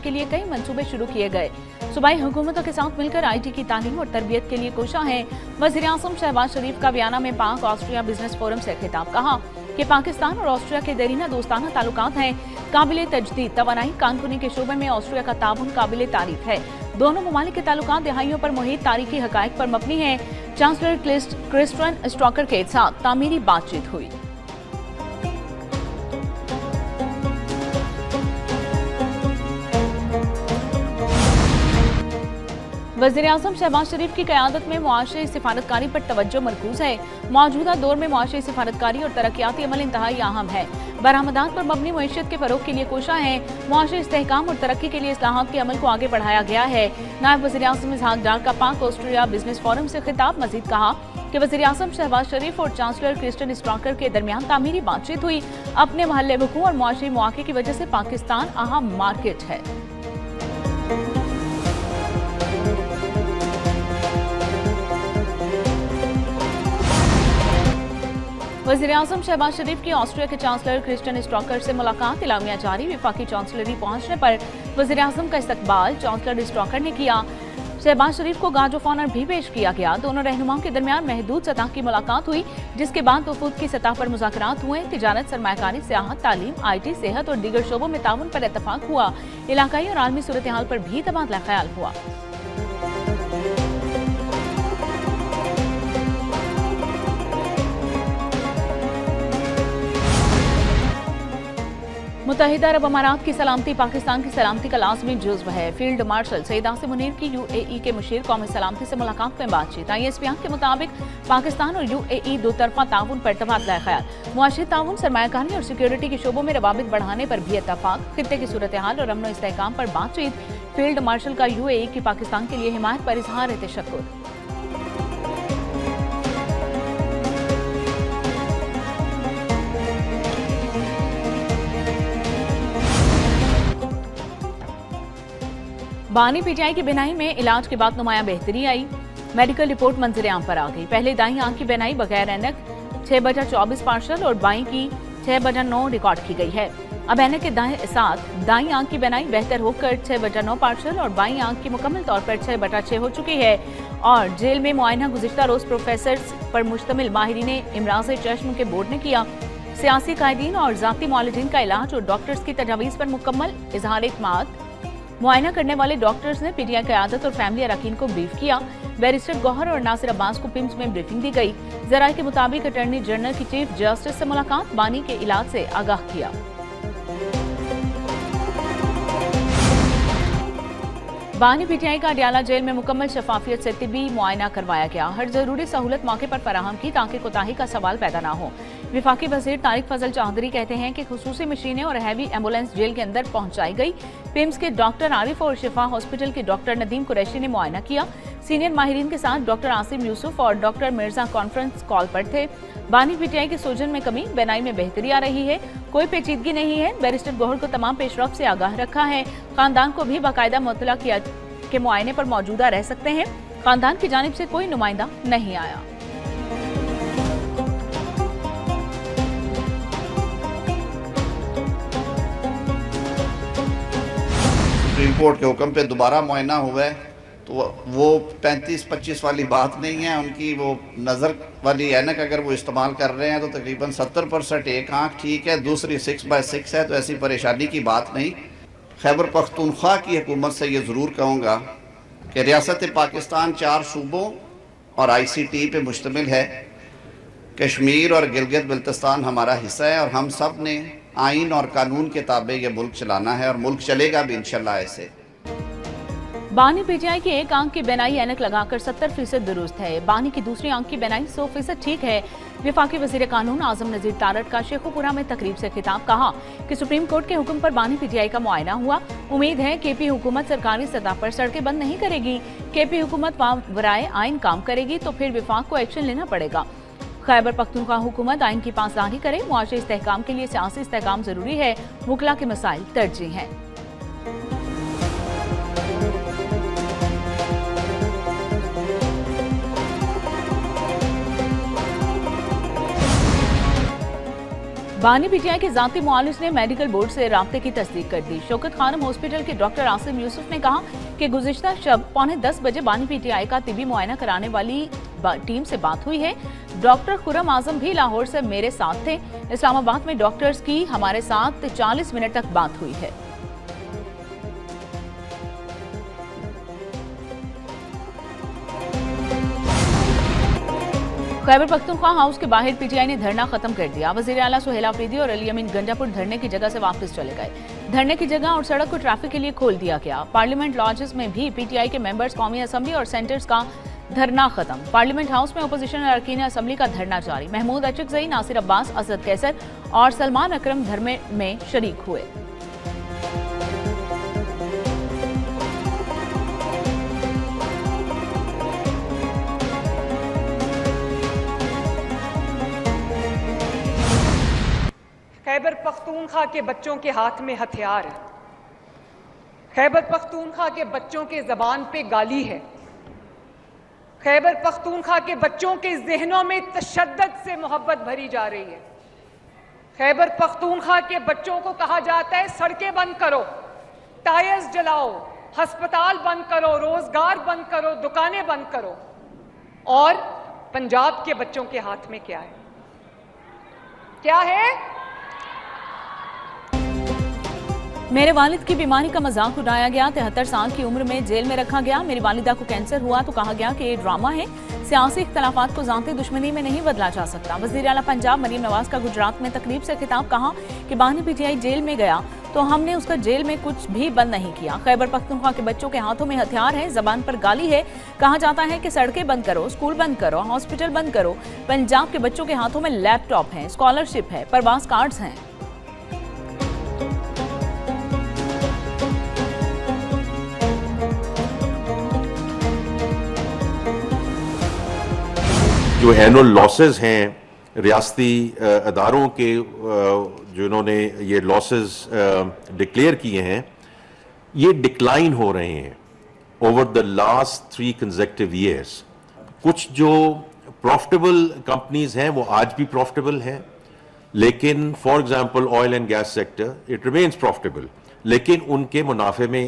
के लिए कई मंसूबे शुरू किए गए। सूबाई हुकूमतों के साथ मिलकर IT की तालीम और तरबियत के लिए कोशा है। वज़ीर आज़म शहबाज शरीफ का वियना में पाक ऑस्ट्रिया बिजनेस फोरम से खिताब। कहा कि पाकिस्तान और ऑस्ट्रिया के दरीना दोस्ताना ताल्लुकात हैं। काबिले तजदीद तवानाई कानूनी के शोबे में ऑस्ट्रिया का ताउन काबिले तारीफ है। दोनों ममालिक के ताल्लुकात दिहाइयों पर मुहित तारीखी हकायक पर मबनी है। चांसलर क्रिस्टियन स्ट्रॉकर के साथ तामीरी बातचीत हुई। वज़ीर आज़म शहबाज शरीफ की क़यादत में मुआशरी सिफारतकारी पर तवज्जो मरकूज है। मौजूदा दौर में मुआशरी सिफारतकारी और तरक्याती अमल इंतहाई अहम है। बरामदात पर मबनी मईशत के फ़रोग के लिए कोशा है। मुआशरी इस्तेहकाम और तरक्की के लिए इस्लाहात के अमल को आगे बढ़ाया गया है। नायब वज़ीर आज़म इसहाक डार का पाक ऑस्ट्रिया बिजनेस फोरम से खिताब। मजीद कहा कि वज़ीर आज़म शहबाज शरीफ और चांसलर क्रिस्टियन स्ट्रॉकर के दरमियान तामीरी बातचीत हुई। अपने महल्ले वकूं और मुआशरी मौके की वजह से पाकिस्तान अहम मार्केट है। वज़ीर आज़म शहबाज शरीफ की ऑस्ट्रिया के चांसलर क्रिस्टियन स्ट्रॉकर से मुलाकात। इलामिया जारी। विफाकी चांसलरी पहुंचने पर वज़ीर आज़म का इस्तकबाल चांसलर स्ट्रॉकर ने किया। शहबाज शरीफ को गार्ड ऑफ ऑनर भी पेश किया गया। दोनों रहनुमाओं के दरमियान महदूद सतह की मुलाकात हुई, जिसके बाद वफूद की सतह पर मुज़ाकरात हुए। तिजारत, सरमायाकारी, सियाहत, तालीम, IT, सेहत और दीगर शोबों में ताउन पर इत्तफाक हुआ। इलाकाई और आलमी सूरत हाल पर भी तबादला ख्याल हुआ। मुत्तहिदा अरब अमारात की सलामती पाकिस्तान की सलामती का लाज़मी जुज़्व है। फील्ड मार्शल सईद आसिम मुनीर की UAE के मुशीर कौमी सलामती से मुलाकात में बातचीत। ISPR के मुताबिक पाकिस्तान और UAE दो तरफा ताउन पर तबादला ख्याल, मुआशी ताउन, सरमायाकारी और सिक्योरिटी के शोबों में रवाबित बढ़ाने पर भी इत्तफाक। खित्ते की सूरत हाल और अमन इस्तेहकाम पर बातचीत। फील्ड मार्शल का UAE की पाकिस्तान के लिए हिमायत पर इजहार तशक्कुर। बानी PTI की बिनाई में इलाज के बाद नुमाया बेहतरी आई। मेडिकल रिपोर्ट मंजर आम पर आ गई। पहले दाई आंख की बिनाई बगैर ऐनक 6/24 पार्शल और बाई की 6/9 रिकॉर्ड की गई है। अब ऐनक के साथ दाई आंख की बिनाई बेहतर होकर 6/9 पार्शल और बाई आंख की मुकम्मल तौर पर 6/6 हो चुकी है। और जेल में मुआयना गुज़िश्ता रोज प्रोफेसर पर मुश्तमिल माहिरीन इमराज चश्म के बोर्ड ने किया। सियासी कायदीन और ज़ाती मुआलिजीन का इलाज और डॉक्टर्स की तजावीज़ पर मुकम्मल इजहार इत्माद। मुआयना करने वाले डॉक्टर्स ने PTI क़यादत और फैमिली अरकान को ब्रीफ किया। बैरिस्टर गौहर और नासिर अब्बास को पिम्स में ब्रीफिंग दी गई। ज़राए के मुताबिक अटॉर्नी जनरल की चीफ जस्टिस से मुलाकात, बानी के इलाज से आगाह किया। बानी PTI का अडियाला जेल में मुकम्मल शफाफियत से तिबी मुआयना करवाया गया। हर जरूरी सहूलत मौके पर फराहम की ताकि कोताही का सवाल पैदा न हो। विफाकी वजीर तारिक फजल चौधरी कहते हैं कि खुसूसी मशीनें और हैवी एम्बुलेंस जेल के अंदर पहुंचाई गई। पिम्स के डॉक्टर आरिफ और शिफा हॉस्पिटल के डॉक्टर नदीम कुरैशी ने मुआयना किया। सीनियर माहिरीन के साथ डॉक्टर आसिम यूसुफ और डॉक्टर मिर्जा कॉन्फ्रेंस कॉल पर थे। बानी PTI के सूजन में कमी, बेनाई में बेहतरी आ रही है, कोई पेचीदगी नहीं है। बैरिस्टर गौहर को तमाम पेशरफ से आगाह रखा है। खानदान को भी बाकायदा मुतला किया के मुआयने पर मौजूदा रह सकते हैं। खानदान की जानिब से कोई नुमाइंदा नहीं आया। सुप्रीम कोर्ट के हुक्म पे दोबारा मुआयना हुआ है, तो वो 35-25 वाली बात नहीं है। उनकी वो नज़र वाली ऐनक अगर वो इस्तेमाल कर रहे हैं तो तकरीबन 70% एक आँख ठीक है, दूसरी 6/6 है, तो ऐसी परेशानी की बात नहीं। खैबर पख्तूनख्वा की हुकूमत से ये ज़रूर कहूँगा कि रियासत पाकिस्तान 4 सूबों और ICT पे मुश्तमिल है। कश्मीर और गिलगित बल्तिस्तान हमारा हिस्सा है और हम सब ने आइन और कानून के ताबे ये मुल्क चलाना है और मुल्क चलेगा भी इंशाल्लाह ऐसे। बानी PTI की एक आंख की बेनाई ऐनक लगाकर 70% दुरुस्त है। बानी की दूसरी आंख की बेनाई 100% ठीक है। विफाकी वजीर कानून आजम नजीर तारड़ का शेखुपुरा में तकरीब से खिताब। कहा कि सुप्रीम कोर्ट के हुक्म पर बानी PTI का मुआयना हुआ। उम्मीद है KP हुकूमत सरकारी सतह पर सड़कें बंद नहीं करेगी। KP हुकूमत वराए आइन काम करेगी तो फिर विफाक को एक्शन लेना पड़ेगा। खैबर पख्तूनख्वा हुकूमत आइन की पासदारी करे। मुआशी इस्तेहकाम के लिए सियासी इस्तेहकाम जरूरी है। वकला के मसाइल तरजीह हैं। बानी पीटीआई के जाती मुआलिज ने मेडिकल बोर्ड से राब्ते की तस्दीक कर दी। शौकत खानम हॉस्पिटल के डॉक्टर आसिम यूसुफ ने कहा कि गुज़िश्ता शब 9:45 बजे बानी पीटीआई का तिबी मुआयना कराने वाली टीम से बात हुई है। डॉक्टर खुर्रम आजम भी लाहौर से मेरे साथ थे। इस्लामाबाद में डॉक्टर्स की हमारे साथ 40 मिनट तक बात हुई है। खैबर पख्तूनख्वा हाउस के बाहर पीटीआई ने धरना खत्म कर दिया। वज़ीर आला सुहेल आफरीदी और अली अमीन गंडापुर धरने की जगह से वापस चले गए। धरने की जगह और सड़क को ट्रैफिक के लिए खोल दिया गया। पार्लियामेंट लॉजेस में भी पीटीआई के मेंबर्स कौमी असम्बली और सेंटर्स का धरना खत्म। पार्लियामेंट हाउस में अपोजिशन अरकान असम्बली का धरना जारी। महमूद अचकज़ई, नासिर अब्बास, असद कैसर और सलमान अकरम धरने में शरीक हुए। खैबर पख्तूनख्वा के बच्चों के हाथ में हथियार है। खैबर पख्तूनख्वा के बच्चों के ज़बान पे गाली है। खैबर पख्तूनख्वा के बच्चों के जहनों में तशद्दुद से मोहब्बत भरी जा रही है। खैबर पख्तूनख्वा के बच्चों को कहा जाता है सड़कें बंद करो, टायर्स जलाओ, हस्पताल बंद करो, रोजगार बंद करो, दुकानें बंद करो। और पंजाब के बच्चों के हाथ में क्या है? क्या है? मेरे वालिद की बीमारी का मजाक उड़ाया गया। 73 साल की उम्र में जेल में रखा गया। मेरी वालिदा को कैंसर हुआ तो कहा गया कि ये ड्रामा है। सियासी इख्तलाफात को ज़ाती दुश्मनी में नहीं बदला जा सकता। वज़ीर आला पंजाब मरीम नवाज का गुजरात में तकरीब से खिताब। कहा कि बानी पीटीआई जेल में गया तो हमने उसका जेल में कुछ भी बंद नहीं किया। खैबर पख्तूनख्वा के बच्चों के हाथों में हथियार है, जबान पर गाली है। कहा जाता है कि सड़कें बंद करो, स्कूल बंद करो, हॉस्पिटल बंद करो। पंजाब के बच्चों के हाथों में लैपटॉप है, स्कॉलरशिप है, प्रवास कार्ड्स हैं। जो एनुअल लॉसेस हैं रियासती अदारों के, जिन्होंने ये लॉसेस डिक्लेयर किए हैं, ये डिक्लाइन हो रहे हैं over the last 3 consecutive years. कुछ जो प्रॉफिटेबल कंपनीज हैं वो आज भी प्रॉफिटेबल हैं, लेकिन for example oil and gas sector it remains profitable, लेकिन उनके मुनाफे में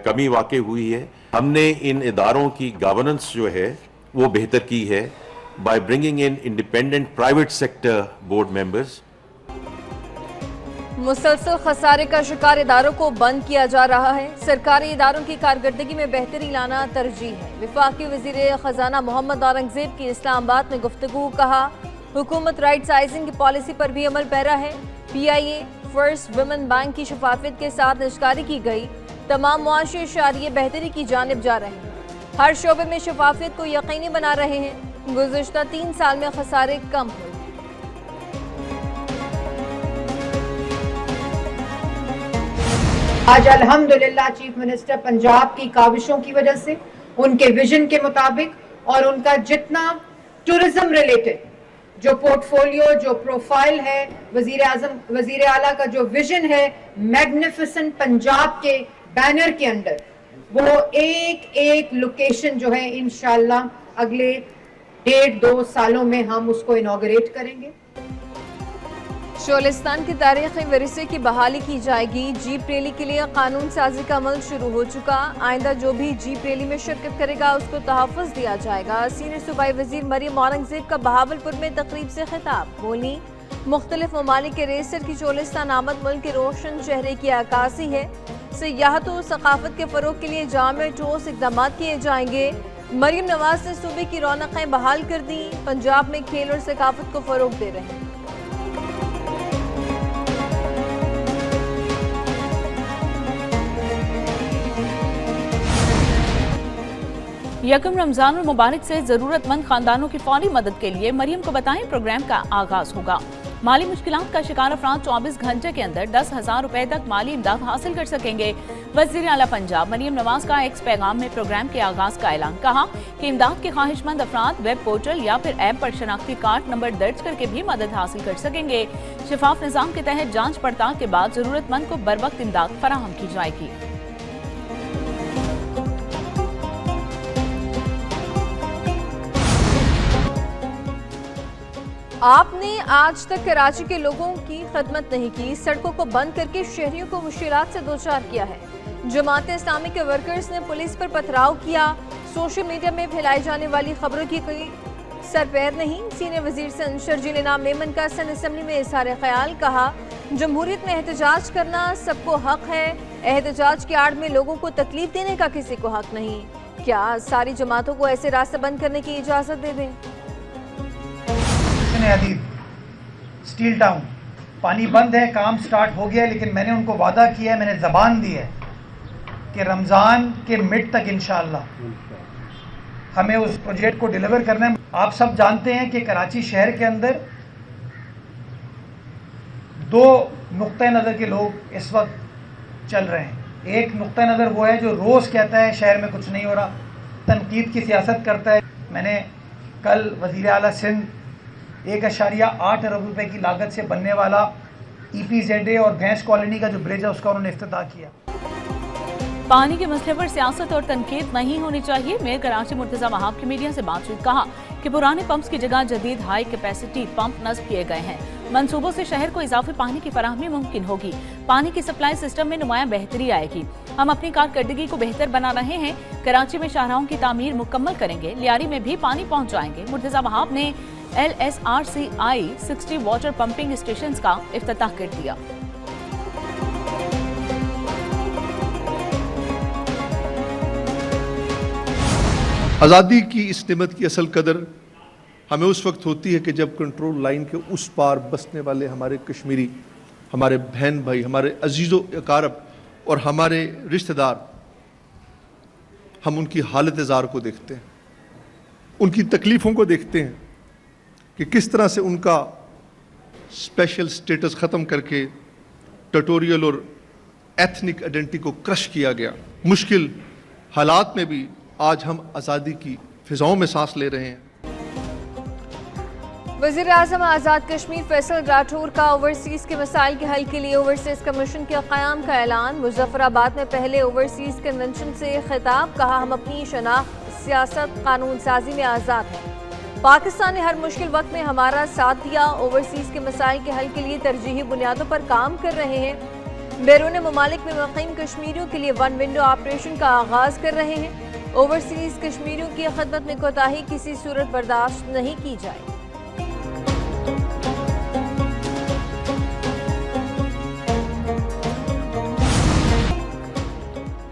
कमी वाक़ई हुई है। हमने इन इदारों की गवर्नेंस जो है वो बेहतर की है by bringing in independent private sector board members. मुसलसल खसारे का शिकार इदारों को बंद किया जा रहा है। सरकारी इदारों की कारकर्दगी में बेहतरी लाना तरजीह है। वफाकी वज़ीर ख़जाना मोहम्मद औरंगज़ेब की इस्लामाबाद में गुफ्तगू। कहा हुकूमत राइट साइजिंग की पॉलिसी पर भी अमल पैरा है। PIA फर्स्ट वुमेन बैंक की शफाफियत के साथ निजकारी की गई। तमाम मुआशी इशारे बेहतरी की जानिब जा रहे हैं। हर शोबे में शफाफियत को यकीनी बना रहे हैं। गुज़िश्ता 3 साल में खसारे कम हुए। आज अल्हम्दुलिल्लाह चीफ मिनिस्टर पंजाब की काविशों की वजह से, उनके विजन के मुताबिक और उनका जितना टूरिज्म रिलेटेड जो पोर्टफोलियो, जो प्रोफाइल है, वजीर आला का जो विजन है मैग्निफिसेंट पंजाब के बैनर के अंडर, वो एक लोकेशन जो है इंशाल्लाह अगले 1.5-2 सालों में हम उसको इनॉग्रेट करेंगे। शोलिस्तान की तारीखी विरसे की बहाली की जाएगी। जीप रैली के लिए कानून साजी का अमल शुरू हो चुका। आइंदा जो भी जीप रैली में शिरकत करेगा उसको तहफ़्फ़ुज़ दिया जाएगा। सीनियर सूबाई वज़ीर मरीम औरंगज़ेब का बहावलपुर में तकरीब से खिताब। बोली मुख्तलिफ ममालिक के रेसर की शोलिस्तान आमद मुल्क के रोशन चेहरे की अक्कासी है। सियाहत और सकाफत के फ़रोग के लिए जामे ठोस इक़दाम किए जाएंगे। मरीम नवाज ने सूबे की रौनकें बहाल कर दी। पंजाब में खेल और सकाफत को फ़रोग दे रहे हैं। यकम रमजान और मुबारक से जरूरतमंद खानदानों की फौरी मदद के लिए मरियम को बताएं प्रोग्राम का आगाज होगा। माली मुश्किलात का शिकार अफराद 24 घंटे के अंदर 10,000 रुपए तक माली इमदाद हासिल कर सकेंगे। वज़ीर आला पंजाब मरियम नवाज का एक्स पैगाम में प्रोग्राम के आगाज का ऐलान। कहा कि इमदाद के ख्वाहिशमंद अफराद वेब पोर्टल या फिर ऐप पर शनाख्ती कार्ड नंबर दर्ज करके भी मदद हासिल कर सकेंगे। शफाफ निज़ाम के तहत जांच पड़ताल के बाद जरूरतमंद को बर वक्त इमदाद फराहम की जाएगी। आपने आज तक कराची के लोगों की खिदमत नहीं की, सड़कों को बंद करके शहरियों को मुश्किलात से दो चार किया है। जमात इस्लामी के वर्कर्स ने पुलिस पर पथराव किया। सोशल मीडिया में फैलाई जाने वाली खबरों की कोई सर पैर नहीं। सीनियर वजीर सन शर्जील इनाम मेमन का सन असम्बली में इज़हार ख्याल, कहा जमहूरियत में एहतजाज करना सबको हक है, एहतजाज की आड़ में लोगों को तकलीफ देने का किसी को हक नहीं। क्या सारी जमातों को ऐसे रास्ते बंद करने की इजाज़त दे दें? अदीब स्टील टाउन पानी बंद है, काम स्टार्ट हो गया है, लेकिन मैंने उनको वादा किया है, मैंने ज़बान दी है कि रमज़ान के मिड तक इंशाअल्लाह हमें उस प्रोजेक्ट को डिलीवर करना है। आप सब जानते हैं कि कराची शहर के अंदर दो नुक्ता नज़र के लोग इस वक्त चल रहे हैं। एक नुक्ता नज़र वो है जो रोज़ कहता है शहर में कुछ नहीं हो रहा, तनकीद की सियासत करता है। मैंने कल वज़ीर आला सिंध 1.8 अरब रुपए की लागत से बनने वाला EPZA और भैंस कॉलोनी का जो ब्रिज है उसका उन्होंने इफ्तिताह किया। पानी के मसले पर सियासत और तनकीद नहीं होनी चाहिए। मेयर कराची मुर्तजा वहाब की मीडिया से बातचीत, कहा कि पुराने पंप्स की जगह जदीद हाई कैपेसिटी पंप नस्ब किए गए हैं। मंसूबों से शहर को इजाफी पानी की फराहमी मुमकिन होगी। पानी की सप्लाई सिस्टम में नुमाया बेहतरी आएगी। हम अपनी कारकर्दगी को बेहतर बना रहे हैं। कराची में शाहराहों की तामीर मुकम्मल करेंगे। लियारी में भी पानी पहुँचाएंगे। मुर्तजा वहाब ने LSRCI 60 वाटर पंपिंग स्टेशन का इफ्तिताह कर दिया। आज़ादी की इस नेमत की असल कदर हमें उस वक्त होती है कि जब कंट्रोल लाइन के उस पार बसने वाले हमारे कश्मीरी, हमारे बहन भाई, हमारे अजीज़ो अकारब और हमारे रिश्तेदार, हम उनकी हालत ज़ार को देखते हैं, उनकी तकलीफ़ों को देखते हैं कि किस तरह से उनका स्पेशल स्टेटस ख़त्म करके टेरिटोरियल और एथनिक आइडेंटिटी को क्रश किया गया। मुश्किल हालात में भी आज हम आज़ादी की फिजाओं में सांस ले रहे हैं। वज़ीर आज़म आज़ाद कश्मीर फैसल राठौर का ओवरसीज़ के मसाइल के हल के लिए ओवरसीज़ कमीशन के क़याम का ऐलान। मुजफ्फराबाद में पहले ओवरसीज़ कन्वेंशन से खिताब, कहा हम अपनी शनाख्त, सियासत, कानून साजी में आज़ाद हैं। पाकिस्तान ने हर मुश्किल वक्त में हमारा साथ दिया। ओवरसीज़ के मसाइल के हल के लिए तरजीही बुनियादों पर काम कर रहे हैं। बैरून ममालिक में मुक़ीम कश्मीरियों के लिए वन विंडो ऑपरेशन का आगाज़ कर रहे हैं। ओवरसीज़ कश्मीरियों की खिदमत में कोताही किसी सूरत बर्दाश्त नहीं की जाएगी।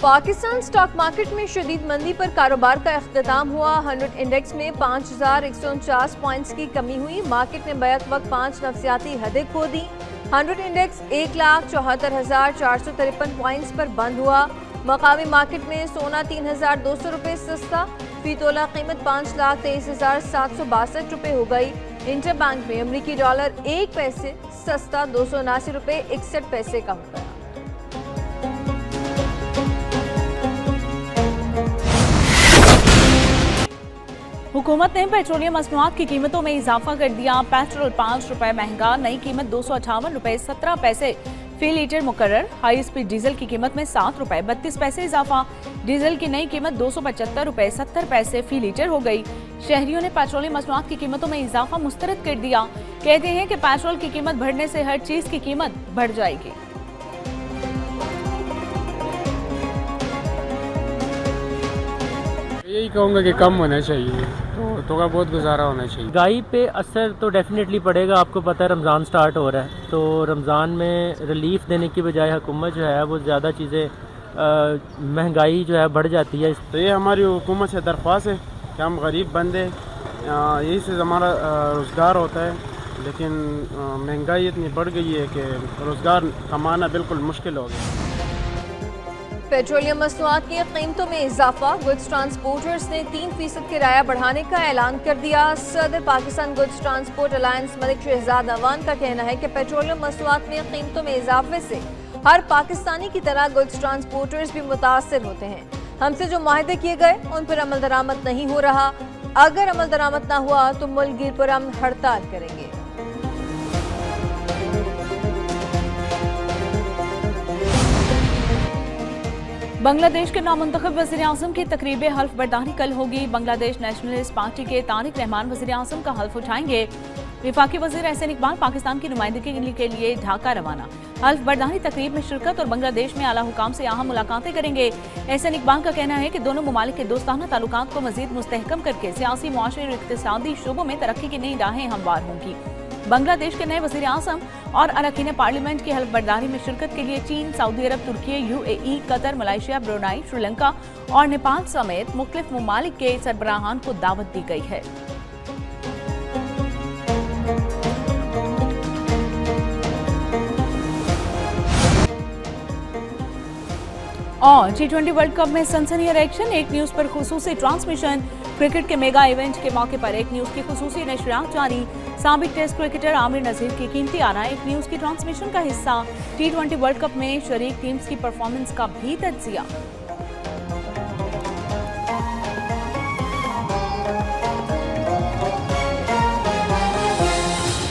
पाकिस्तान स्टॉक मार्केट में शदीद मंदी पर कारोबार का इख्तिताम हुआ। 100 इंडेक्स में 5149 पॉइंट्स की कमी हुई। मार्केट ने बैक वक्त 5 नफसियाती हदें खो दी। 100 इंडेक्स 1,74,453 पॉइंट्स पर बंद हुआ। मकामी मार्केट में सोना 3,200 रुपये सस्ता, फी तोला कीमत 5,23,762 रुपये हो गई। इंटर बैंक में अमरीकी डॉलर 1 पैसे सस्ता 279 रुपये 61 पैसे का हो गया। हुकूमत ने पेट्रोलियम मसनूआत की कीमतों में इजाफा कर दिया। पेट्रोल 5 रुपए महंगा, नई कीमत 258 रुपए 17 पैसे फी लीटर मुकर्रर। हाई स्पीड डीजल की कीमत में 7 रुपए 32 पैसे इजाफा। डीजल की नई कीमत 275 रुपए 70 पैसे फी लीटर हो गई। शहरियों ने पेट्रोलियम मसनूआत की कीमतों में इजाफा मुस्तरद कर दिया। कहते हैं कि पेट्रोल की कीमत बढ़ने से हर चीज की कीमत बढ़ जाएगी। यही कहूँगा कि कम होना चाहिए, तो थोड़ा बहुत गुजारा होना चाहिए। महंगाई पे असर तो डेफिनेटली पड़ेगा। आपको पता है रमज़ान स्टार्ट हो रहा है, तो रमज़ान में रिलीफ देने की बजाय हुकूमत जो है वो ज़्यादा चीज़ें महंगाई जो है बढ़ जाती है। तो ये हमारी हुकूमत से दरख्वास्त है कि हम गरीब बंदे, यही से हमारा रोज़गार होता है, लेकिन महंगाई इतनी बढ़ गई है कि रोज़गार कमाना बिल्कुल मुश्किल हो गया। पेट्रोलियम मसनूआत की कीमतों में इजाफा। गुड्स ट्रांसपोर्टर्स ने 3% किराया बढ़ाने का ऐलान कर दिया। सदर Pakistan goods transport alliance Malik Shahzad Awan का कहना है कि पेट्रोलियम मसनूआत में कीमतों में इजाफे से हर पाकिस्तानी की तरह गुड्स ट्रांसपोर्टर्स भी मुतासर होते हैं। हमसे जो माहदे किए गए उन पर अमल दरामद नहीं हो रहा। अगर अमल दरामद न हुआ तो मुल्क गिर पर हम हड़ताल करेंगे। बांग्लादेश के नामुंतखब वज़ीर आज़म की तकरीब हल्फ बर्दारी कल होगी। बांग्लादेश नेशनलिस्ट पार्टी के तारिक रहमान वज़ीर आज़म का हल्फ उठाएंगे। वफाकी वजीर एहसन इकबाल पाकिस्तान की नुमाइंदगी के लिए ढाका रवाना। हल्फ बर्दानी तकरीब में शिरकत और बांग्लादेश में आला हुकाम से अहम मुलाकातें करेंगे। एहसन इकबाल का कहना है कि दोनों ममालिक के दोस्ताना ताल्लुकात को मजीद मुस्तहकम करके सियासी, मुआशरी और इक्तिसादी शोबों में तरक्की की नई राहें हमवार होंगी। बांग्लादेश के नए वजीर आज़म और अरकान पार्लियामेंट की हल्फ बर्दारी में शिरकत के लिए चीन, सऊदी अरब, तुर्की, UAE, Qatar, Malaysia, Brunei, Sri Lanka और नेपाल समेत मुख्तलिफ ममालिक के सरबराहान को दावत दी गई है। और T20 वर्ल्ड कप में सनसनीखेज एक्शन, एक न्यूज पर खुसूसी ट्रांसमिशन। क्रिकेट के मेगा इवेंट के मौके पर एक न्यूज की खुसूसी नशरियात जारी। साबिक टेस्ट क्रिकेटर आमिर नजीर की कीमती आरा एक न्यूज की ट्रांसमिशन का हिस्सा। T20 वर्ल्ड कप में शरीक टीम्स की परफॉर्मेंस का भी तज्जिया।